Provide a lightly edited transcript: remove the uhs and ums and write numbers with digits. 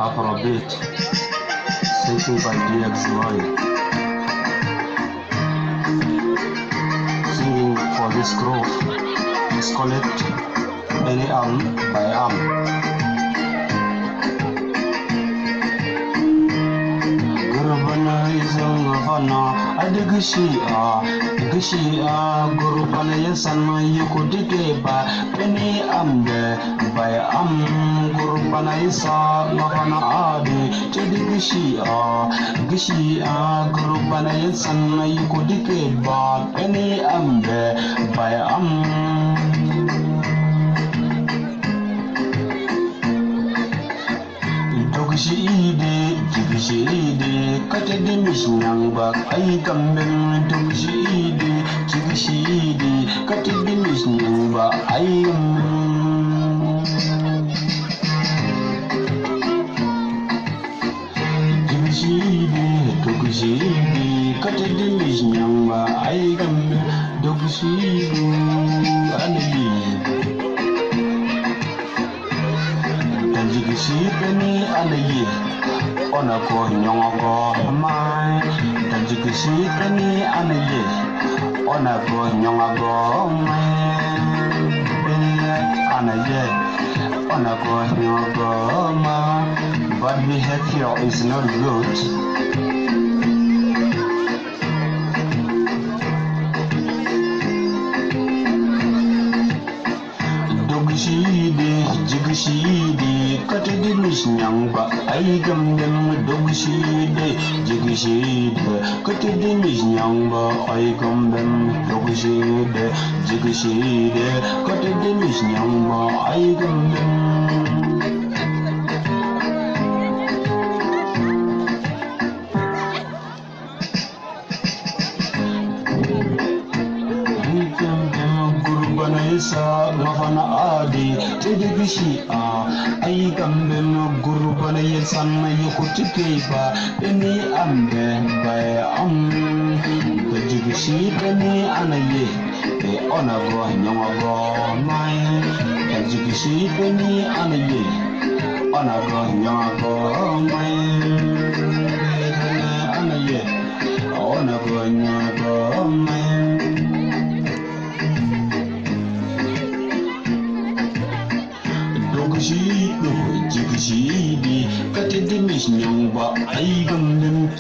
Afrobeat, singing by DXY. Singing for this group is called Benny by Gurbana izung fana adgishia gurbana yasan yukudike ba Benny de by gurbana isa mafana adi gishia gurbana yasan yukudike ba Benny de by Jigishide, kate de mishnangba, ay gambem. Jigishide, kate de mishnangba, ay gambem. Jigishide, kate de mishnangba, ay gambem. Jigishide, anayi. Tajikishibeni anaye, onako nyongo mai. Tajikishibeni anaye, onako nyongo mai. Beni anaye, onako nyongo mai. Bad behavior is not good. Jigishide, kate de mishnangba, ay gambem. Jigishide, kate de mishnangba, ay gambem. Jigishide, kate de mishnangba, ay gambem. Gurbana isa mafana adi tedibishia ay gambem. Gurbana isa na yukutike ba Benny by Tajigishi Benny anaye onago nyongo mai. Tajigishi Benny anaye onago nyongo mai. Anaye onago nyongo mai. Jigishide, kate de mishnangba, ay gambem.